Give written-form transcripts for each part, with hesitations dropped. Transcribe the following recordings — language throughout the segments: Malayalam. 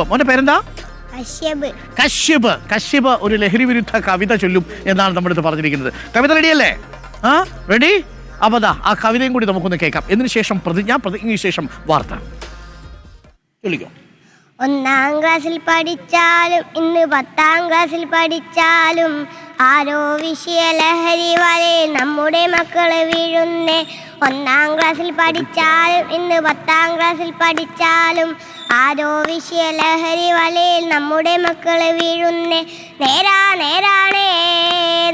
മോന്റെ പേരെന്താ? കശ്യപ്. കശ്യപ് ഒരു ലഹരി വിരുദ്ധ കവിത ചൊല്ലും എന്നാണ് നമ്മുടെ അടുത്ത് പറഞ്ഞിരിക്കുന്നത്. കവിത റെഡിയല്ലേ? റെഡി? അപ്പോൾ ആ കവിതയും കൂടി നമുക്കൊന്ന് കേൾക്കാം. ഇതിനു ശേഷം പ്രതിജ്ഞയ്ക്ക് ശേഷം വാർത്ത ചൊല്ലിക്കോ. 1ാം ക്ലാസ്സിൽ പഠിച്ചാലും ഇന്ന് 10ാം ക്ലാസ്സിൽ പഠിച്ചാലും ആരോ വിഷയ ലഹരി വലയിൽ നമ്മുടെ മക്കള് വീഴുന്നേ. 1ാം ക്ലാസ്സിൽ പഠിച്ചാലും ഇന്ന് 10ാം ക്ലാസ്സിൽ പഠിച്ചാലും ആരോ വിഷയ ലഹരി വലയിൽ നമ്മുടെ മക്കള് വീഴുന്നേ. നേരാണേ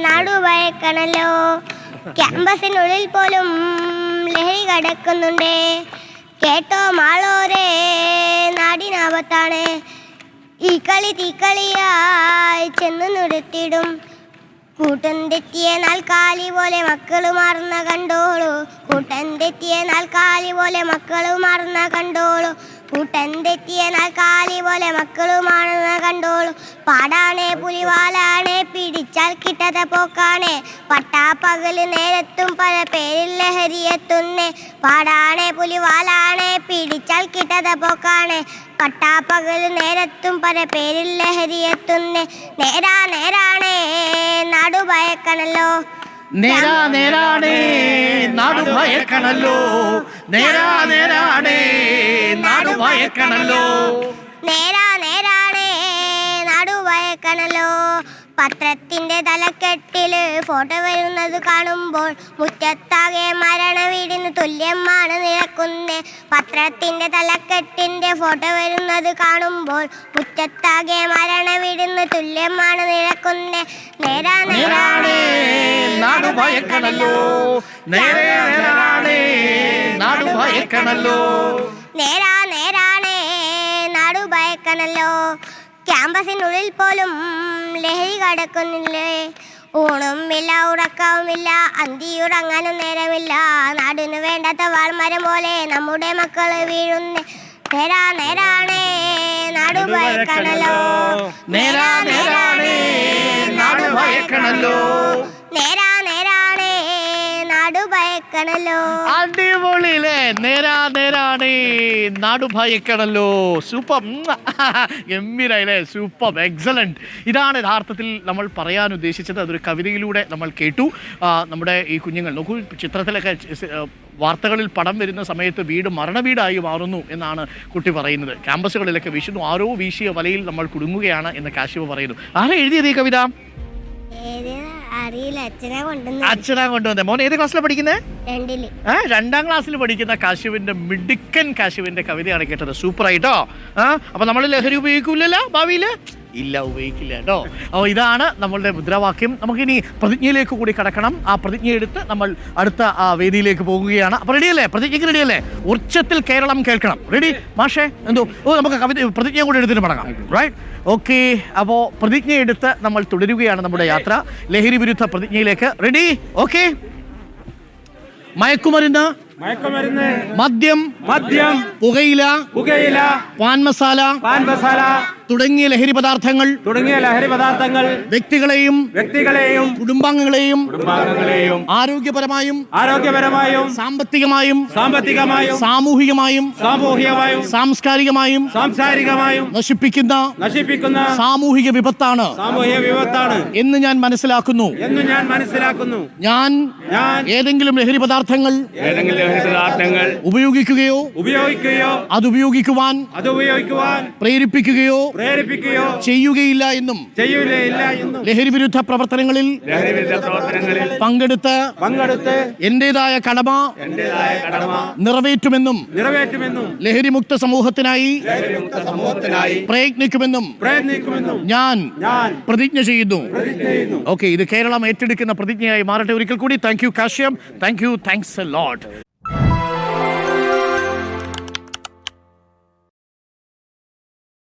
നാടു ഭയക്കണല്ലോ, ക്യാമ്പസിനുള്ളിൽ പോലും ലഹരി കടക്കുന്നുണ്ടേ. കേട്ടോ മാളോരേ, നാടിനാപത്താണ്. ഈ കളി തീക്കളിയായി ചെന്ന് നിർത്തിടും. കൂട്ടം തെറ്റിയ നാൽക്കാലി പോലെ മക്കള് മാറുന്ന കണ്ടോളൂ. കൂട്ടം തെറ്റിയ നാൽക്കാലി പോലെ മക്കള് മാറുന്ന കണ്ടോളൂ. കൂട്ടം തെറ്റിയ നാൽക്കാലി പോലെ മക്കള് മാറുന്ന കണ്ടോളൂ. പാടാണേ പുലിവാലാണേ, പിടിച്ചാൽ കിട്ടാത്ത പോക്കാണേ. പട്ടാപ്പകല് നേരത്തും പല പേരിൽ ലഹരി എത്തുന്നേ. പാടാണേ പുലിവാലാണേ, പിടിച്ചാൽ കിട്ടാത്ത പോക്കാണേ. പട്ടാപ്പകല് നേരത്തും പല പേരിൽ ലഹരി എത്തുന്നേ. നേരാണേ നാടു ഭയക്കണല്ലോ, നേരാണേ നാടു ഭയക്കണല്ലോ, നേരാണേ നാടു ഭയക്കണല്ലോ, നേരാണേ നാടു ഭയക്കണല്ലോ. പത്രത്തിന്റെ തലക്കെട്ടില് ഫോട്ടോ വരുന്നത് കാണുമ്പോൾ മുറ്റത്താകെ മരണ വീടിന് തുല്യമാണ് നിരക്കുന്നേ. പത്രത്തിന്റെ തലക്കെട്ടിന്റെ ഫോട്ടോ വരുന്നത് കാണുമ്പോൾ മുറ്റത്താകെ മരണ വീടിന് തുല്യമാണ് നിരക്കുന്നേ. നേരാണേ നാടു ഭയക്കണല്ലോ, നേരാണേ നാടു ഭയക്കണല്ലോ, നേരാണേ നാടു ഭയക്കണല്ലോ. ക്യാമ്പസിനുള്ളിൽ പോലും ലഹരി കടക്കുന്നില്ലേ. ഊണുമില്ല ഉറക്കവുമില്ല, അന്തിയുറങ്ങാനും നേരമില്ല. നാടിന് വേണ്ടാത്ത വാൾമരം പോലെ നമ്മുടെ മക്കള് വീഴുന്നേ. നേരാണേ നാടു ഭയക്കണല്ലോ, നേരാണേ നാടു ഭയക്കണല്ലോ, നേരാണേ നാടു ഭയക്കണല്ലോ. അടിപൊളിയില്ലേ? നേരാണേ നാടു ഭയക്കണല്ലോ. സൂപ്പർ, ഗംഭീരല്ലേ? Super, excellent. ഇതാണ് യഥാർത്ഥത്തിൽ നമ്മൾ പറയാൻ ഉദ്ദേശിച്ചത്. അതൊരു കവിതയിലൂടെ നമ്മൾ കേട്ടു. നമ്മുടെ ഈ കുഞ്ഞുങ്ങൾ നോക്കൂ, ചിത്രത്തിലൊക്കെ വാർത്തകളിൽ പടം വരുന്ന സമയത്ത് വീട് മരണവീടായി മാറുന്നു എന്നാണ് കുട്ടി പറയുന്നത്. ക്യാമ്പസുകളിലൊക്കെ വീശുന്നു, ആരോ വീശിയ വലയിൽ നമ്മൾ കുടുങ്ങുകയാണ് എന്ന് കാശിവ് പറയുന്നു. ആരാ എഴുതിയത് ഈ കവിത? അറിയില്ല, അച്ഛനാ കൊണ്ടുവന്നേ. മോൻ ഏത് ക്ലാസ്സിലാണ് പഠിക്കുന്നത്? 2ാം ക്ലാസ്സിൽ പഠിക്കുന്ന കാശിവിന്റെ മിടുക്കൻ കാശിവിന്റെ കവിതയാണ് കേട്ടത്. സൂപ്പർ ആയിട്ടോ. അപ്പൊ നമ്മൾ ലഹരി ഉപയോഗിക്കൂലല്ലോ ഭാവിയില്? ഇല്ല, ഉപയോഗിക്കില്ല കേട്ടോ. അപ്പോൾ ഇതാണ് നമ്മളുടെ മുദ്രാവാക്യം. നമുക്കിനി പ്രതിജ്ഞയിലേക്ക് കൂടി കടക്കണം. ആ പ്രതിജ്ഞ എടുത്ത് നമ്മൾ അടുത്ത വേദിയിലേക്ക് പോകുകയാണ്. അപ്പോൾ റെഡിയല്ലേ? പ്രതിജ്ഞയ്ക്ക് റെഡിയല്ലേ? ഉച്ചത്തിൽ കേരളം കേൾക്കണം. റെഡി മാഷേ? നമുക്ക് പ്രതിജ്ഞ കൂടി എടുത്തിട്ട് മടങ്ങാം. Right, okay. അപ്പോൾ പ്രതിജ്ഞ എടുത്ത് നമ്മൾ തുടരുകയാണ് നമ്മുടെ യാത്ര ലഹരി വിരുദ്ധ പ്രതിജ്ഞയിലേക്ക്. റെഡി? ഓക്കെ. മയക്കുമരുന്ന്, മദ്യം, പുകയില, പാൻ മസാല തുടങ്ങിയ ലഹരി പദാർത്ഥങ്ങൾ വ്യക്തികളെയും കുടുംബാംഗങ്ങളെയും ആരോഗ്യപരമായും സാമ്പത്തികമായും സാമൂഹികമായും സാംസ്കാരികമായും നശിപ്പിക്കുന്ന സാമൂഹിക വിപത്താണ് എന്ന് ഞാൻ മനസ്സിലാക്കുന്നു. ഞാൻ ഏതെങ്കിലും ലഹരി പദാർത്ഥങ്ങൾ ഉപയോഗിക്കുകയോ അതുപയോഗിക്കുവാൻ പ്രേരിപ്പിക്കുകയോ ചെയ്യുകയില്ല എന്നും ലഹരി വിരുദ്ധ പ്രവർത്തനങ്ങളിൽ പങ്കെടുത്ത് എന്റേതായ കടമ നിറവേറ്റുമെന്നും ലഹരിമുക്ത സമൂഹത്തിനായി പ്രയത്നിക്കുമെന്നും ഞാൻ പ്രതിജ്ഞ ചെയ്യുന്നു. ഓക്കെ, ഇത് കേരളം ഏറ്റെടുക്കുന്ന പ്രതിജ്ഞയായി മാറട്ടെ. ഒരിക്കൽ കൂടി താങ്ക് യു കാശ്യം, thank you, thanks a lot.